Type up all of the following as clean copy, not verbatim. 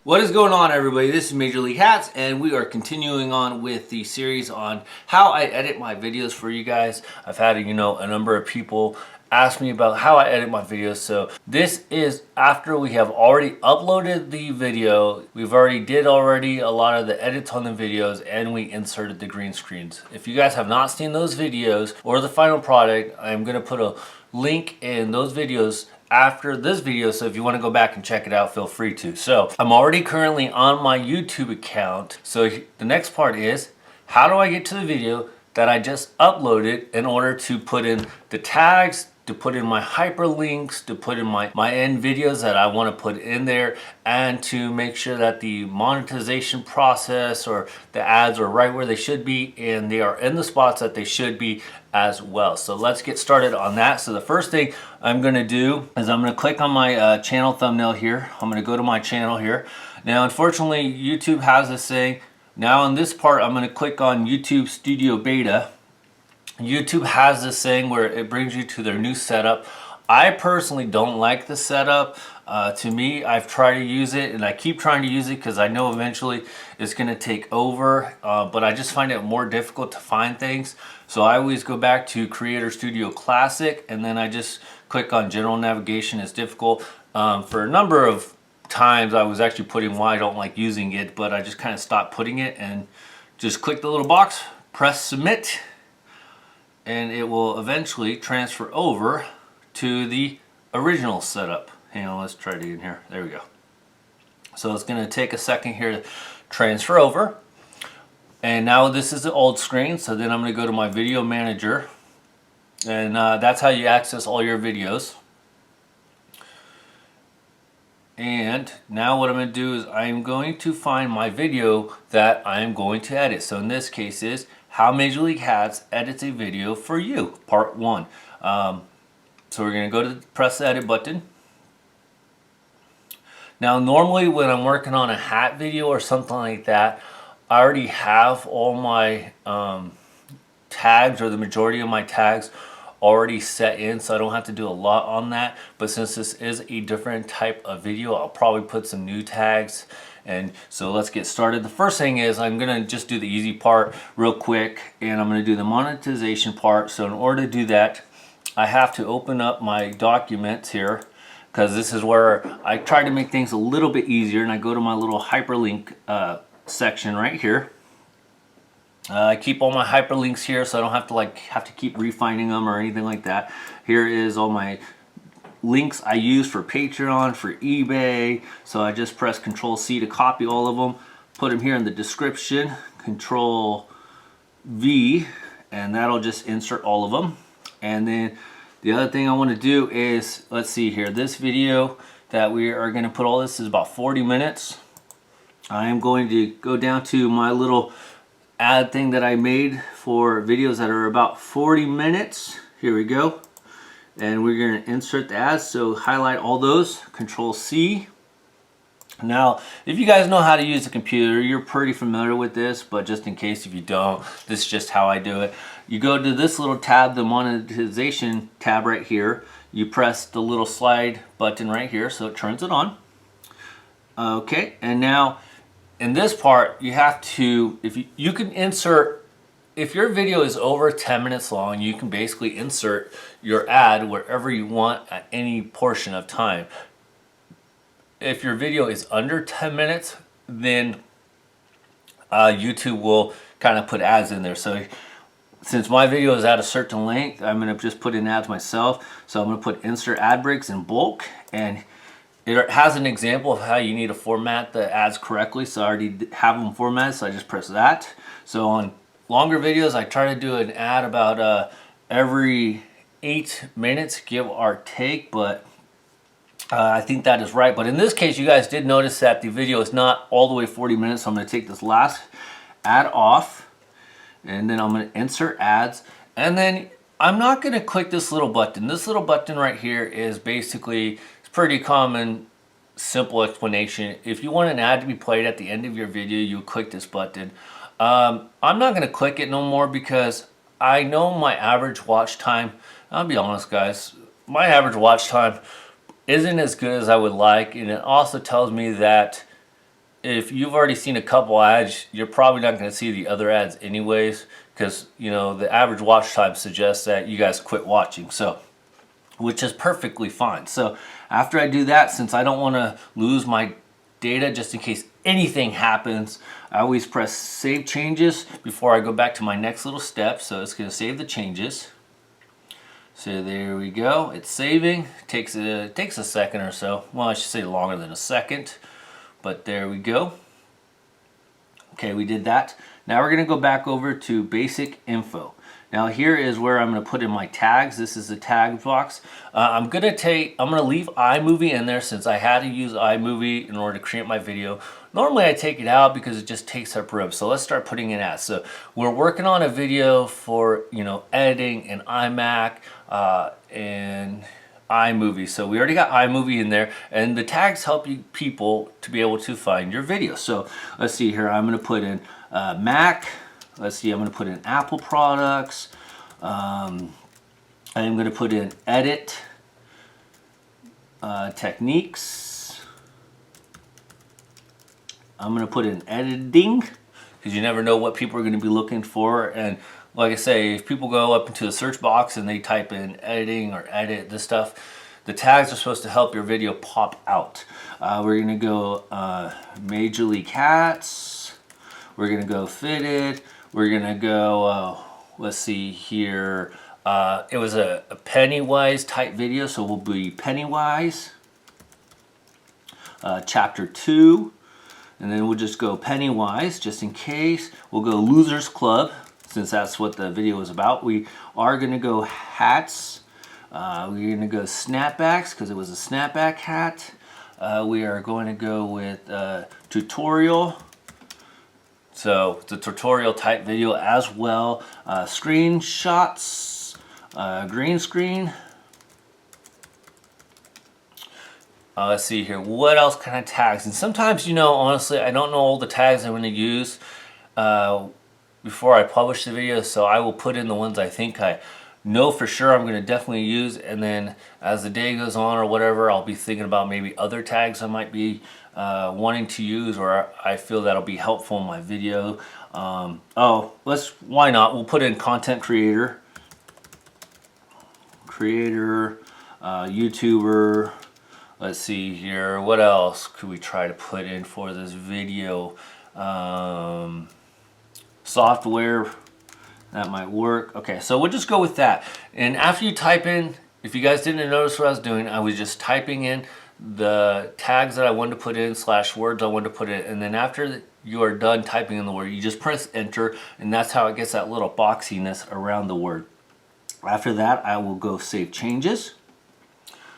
What is going on, everybody? This is Major League Hats, and we are continuing on with the series on how I edit my videos for you guys. I've had a number of people ask me about how I edit my videos. So this is after we have already uploaded the video. We've already did a lot of the edits on the videos, and we inserted the green screens. If you guys have not seen those videos or the final product, I'm going to put a link in those videos after this video, so if you want to go back and check it out, feel free to. So I'm already currently on my YouTube account, so the next part is, how do I get to the video that I just uploaded in order to put in the tags, to put in my hyperlinks, to put in my end videos that I want to put in there, and to make sure that the monetization process or the ads are right where they should be and they are in the spots that they should be as well. So let's get started on that. So the first thing I'm going to do is I'm going to click on my channel thumbnail here. I'm going to go to my channel here. Now unfortunately YouTube has this thing. Now in this part I'm going to click on YouTube Studio Beta. YouTube has this thing where it brings you to their new setup. I personally don't like the setup. To me, I've tried to use it and I keep trying to use it because I know eventually it's going to take over, but I just find it more difficult to find things. So I always go back to Creator Studio Classic, and then I just click on General Navigation. It's difficult. For a number of times I was actually putting why I don't like using it, but I just kind of stopped putting it and just click the little box, press Submit, and it will eventually transfer over to the original setup. Hang on, let's try it again here. There we go. So it's going to take a second here to transfer over. And now this is the old screen, so then I'm going to go to my video manager, and that's how you access all your videos. And now what I'm going to do is I'm going to find my video that I am going to edit. So in this case is How Major League Hats Edits a Video for You, Part 1. So we're going to go to press the edit button. Now normally when I'm working on a hat video or something like that, I already have all my tags, or the majority of my tags already set in, so I don't have to do a lot on that. But since this is a different type of video, I'll probably put some new tags. And so let's get started. The first thing is I'm going to just do the easy part real quick, and I'm going to do the monetization part. So in order to do that, I have to open up my documents here, because this is where I try to make things a little bit easier, and I go to my little hyperlink section right here. I keep all my hyperlinks here, so I don't have to keep refining them or anything like that. Here is all my links I use for Patreon, for eBay. So I just press Control C to copy all of them, put them here in the description, Control V, and that'll just insert all of them. And then the other thing I want to do is, let's see here, this video that we are going to put all this is about 40 minutes. I am going to go down to my little ad thing that I made for videos that are about 40 minutes. Here we go. And we're going to insert the ads. So highlight all those, Control C. Now, if you guys know how to use the computer, you're pretty familiar with this, but just in case if you don't, this is just how I do it. You go to this little tab, the monetization tab right here. You press the little slide button right here, so it turns it on. Okay, and now in this part, you have to, you can insert, if your video is over 10 minutes long, you can basically insert your ad wherever you want at any portion of time. If your video is under 10 minutes, then YouTube will kind of put ads in there. So since my video is at a certain length, I'm going to just put in ads myself. So I'm going to put insert ad breaks in bulk, and it has an example of how you need to format the ads correctly. So I already have them formatted, so I just press that. So on longer videos, I try to do an ad about every 8 minutes, give or take, but I think that is right. But in this case, you guys did notice that the video is not all the way 40 minutes. So I'm going to take this last ad off, and then I'm going to insert ads. And then I'm not going to click this little button. This little button right here is basically, it's pretty common, simple explanation. If you want an ad to be played at the end of your video, you click this button. I'm not going to click it no more because I know my average watch time. I'll be honest, guys, my average watch time isn't as good as I would like, and it also tells me that if you've already seen a couple ads, you're probably not going to see the other ads anyways, because you know the average watch time suggests that you guys quit watching. So, which is perfectly fine. So after I do that, since I don't want to lose my data just in case anything happens, I always press save changes before I go back to my next little step. So it's going to save the changes. So there we go. It's saving. Takes a second or so. Well, I should say longer than a second. But there we go. Okay, we did that. Now we're going to go back over to basic info. Now here is where I'm going to put in my tags. This is the tag box. I'm going to leave iMovie in there since I had to use iMovie in order to create my video. Normally I take it out because it just takes up room. So let's start putting it out. So we're working on a video for, you know, editing in iMac and iMovie. So we already got iMovie in there, and the tags help you people to be able to find your video. So let's see here. I'm going to put in Mac. Let's see, I'm going to put in Apple products. I'm going to put in edit techniques. I'm going to put in editing, because you never know what people are going to be looking for. And like I say, if people go up into the search box and they type in editing or edit this stuff, the tags are supposed to help your video pop out. We're going to go Major League Cats. We're going to go fitted. We're going to go, let's see here. It was a Pennywise type video, so we'll be Pennywise. Chapter 2. And then we'll just go Pennywise, just in case. We'll go Losers Club, since that's what the video is about. We are going to go hats. We're going to go snapbacks, because it was a snapback hat. We are going to go with tutorial. So it's a tutorial type video as well. Screenshots, green screen. Let's see here. What else kind of tags? And sometimes, you know, honestly, I don't know all the tags I'm going to use before I publish the video. So I will put in the ones I think I know for sure I'm going to definitely use. And then as the day goes on or whatever, I'll be thinking about maybe other tags I might be wanting to use, or I feel that'll be helpful in my video. Why not? We'll put in content creator, YouTuber. Let's see here. What else could we try to put in for this video? Software. That might work. Okay, so we'll just go with that. And after you type in, if you guys didn't notice what I was doing, I was just typing in the tags that I wanted to put in / words I wanted to put in. And then after you are done typing in the word, you just press enter, and that's how it gets that little boxiness around the word. After that, I will go save changes.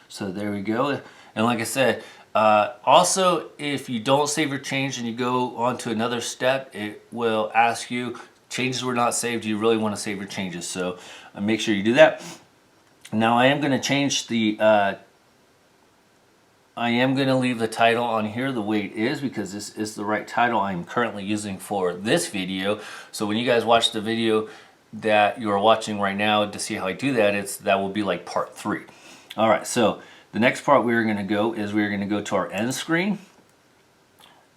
So there we go. And like I said, also, if you don't save your change and you go on to another step, it will ask you, changes were not saved, do you really want to save your changes? So make sure you do that. Now I am going to change the, I am going to leave the title on here the way it is, because this is the right title I'm currently using for this video. So when you guys watch the video that you are watching right now to see how I do that, that will be like part 3. All right, so the next part we're going to go is we're going to go to our end screen,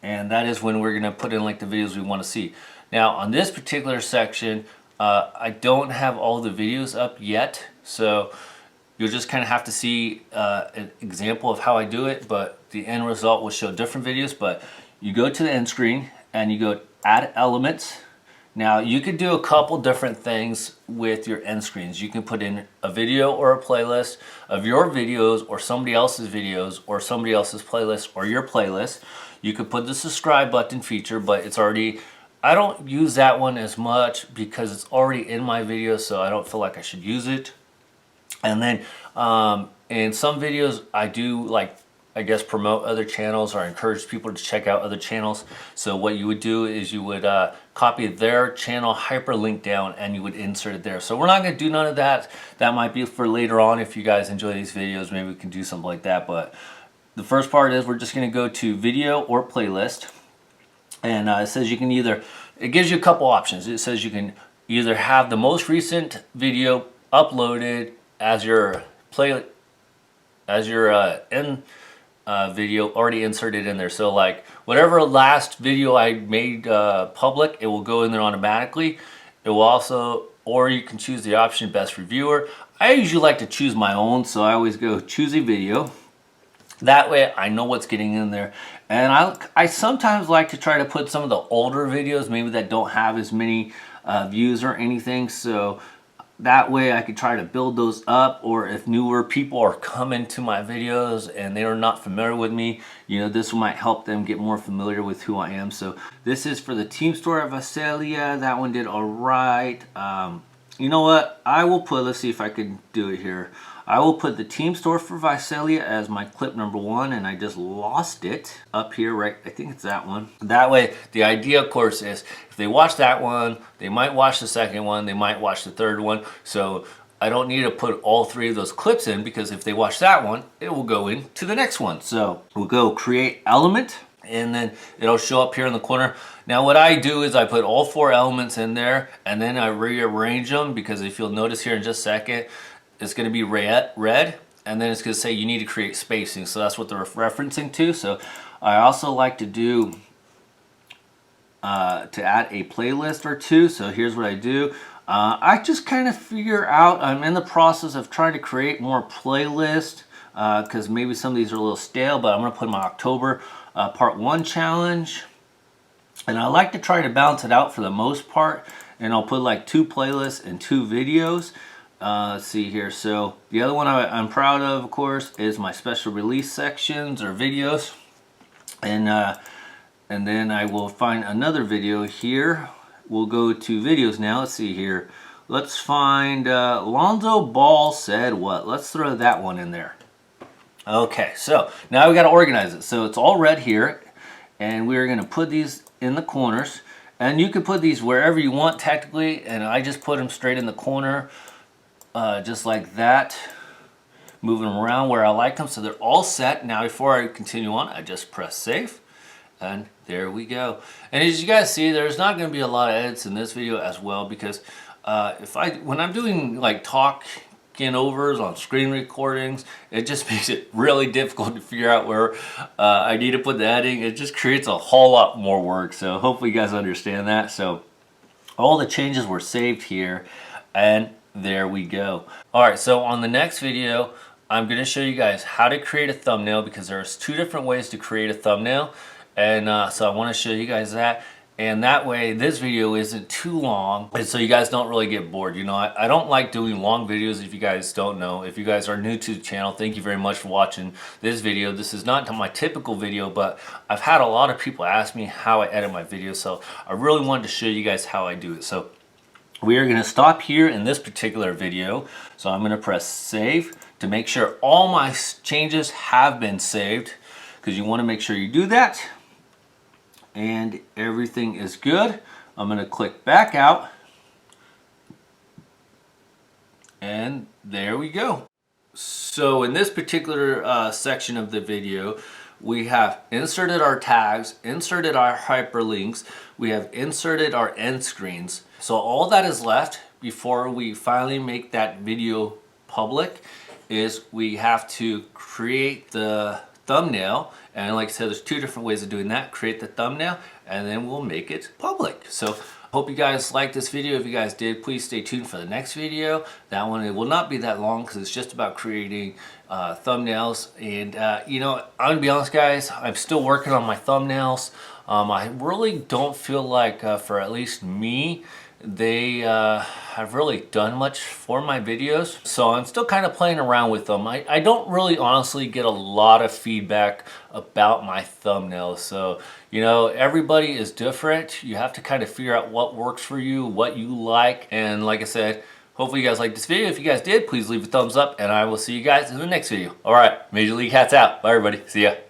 and that is when we're going to put in like the videos we want to see. Now on this particular section, I don't have all the videos up yet, so you'll just kind of have to see an example of how I do it, but the end result will show different videos. But you go to the end screen and you go add elements. Now you could do a couple different things with your end screens. You can put in a video or a playlist of your videos or somebody else's videos or somebody else's playlist or your playlist. You could put the subscribe button feature, but it's already, I don't use that one as much because it's already in my video, so I don't feel like I should use it. And then in some videos I do, like, I guess, promote other channels or encourage people to check out other channels. So what you would do is you would copy their channel hyperlink down and you would insert it there. So we're not going to do none of that. That might be for later on. If you guys enjoy these videos, maybe we can do something like that. But the first part is we're just going to go to video or playlist. And it says you can either, it gives you a couple options. It says you can either have the most recent video uploaded as your video already inserted in there. So like whatever last video I made public, it will go in there automatically. It will also, or you can choose the option best reviewer. I usually like to choose my own, so I always go choose a video. That way I know what's getting in there. And I sometimes like to try to put some of the older videos, maybe that don't have as many views or anything. So that way I could try to build those up, or if newer people are coming to my videos and they are not familiar with me, you know, this might help them get more familiar with who I am. So this is for the team store of Visalia. That one did all right. You know what? I will put, let's see if I can do it here. I will put the team store for Visalia as my clip number 1, and I just lost it up here, right? I think it's that one. That way, the idea, of course, is if they watch that one, they might watch the second one, they might watch the third one. So I don't need to put all 3 of those clips in, because if they watch that one, it will go into the next one. So we'll go create element, and then it'll show up here in the corner. Now what I do is I put all 4 elements in there, and then I rearrange them, because if you'll notice here in just a second, it's going to be red, and then it's going to say you need to create spacing. So that's what they're referencing to. So I also like to do to add a playlist or 2. So here's what I do. I just kind of figure out, I'm in the process of trying to create more playlists, because maybe some of these are a little stale, but I'm going to put my October part 1 challenge. And I like to try to balance it out for the most part. And I'll put like 2 playlists and 2 videos. Let's see here. So the other one I'm proud of course, is my special release sections or videos. And then I will find another video here. We'll go to videos now. Let's see here. Let's find Lonzo Ball said what? Let's throw that one in there. Okay, so now we got to organize it. So it's all red here, and we're going to put these in the corners. And you can put these wherever you want technically, and I just put them straight in the corner. Just like that, moving them around where I like them. So they're all set. Now before I continue on, I just press save, and there we go. And as you guys see, there's not going to be a lot of edits in this video as well, because when I'm doing like talking overs on screen recordings, it just makes it really difficult to figure out where I need to put the editing. It just creates a whole lot more work. So hopefully you guys understand that. So all the changes were saved here, and there we go. Alright, so on the next video, I'm going to show you guys how to create a thumbnail, because there's 2 different ways to create a thumbnail. And so I want to show you guys that. And that way, this video isn't too long, and so you guys don't really get bored. You know, I don't like doing long videos if you guys don't know. If you guys are new to the channel, thank you very much for watching this video. This is not my typical video, but I've had a lot of people ask me how I edit my videos, so I really wanted to show you guys how I do it. So we are going to stop here in this particular video. So I'm going to press save to make sure all my changes have been saved, because you want to make sure you do that. And everything is good. I'm going to click back out. And there we go. So in this particular section of the video, we have inserted our tags, inserted our hyperlinks, we have inserted our end screens. So all that is left before we finally make that video public is we have to create the thumbnail. And like I said, there's 2 different ways of doing that. Create the thumbnail, and then we'll make it public. So hope you guys liked this video. If you guys did, please stay tuned for the next video. That one, it will not be that long, because it's just about creating thumbnails. And you know, I'm gonna be honest guys, I'm still working on my thumbnails. I really don't feel like for at least me, they have really done much for my videos, so I'm still kind of playing around with them. I don't really honestly get a lot of feedback about my thumbnails, so you know, everybody is different. You have to kind of figure out what works for you, what you like. And like I said, hopefully you guys liked this video. If you guys did, please leave a thumbs up, and I will see you guys in the next video. All right, Major League Hats out. Bye everybody, see ya.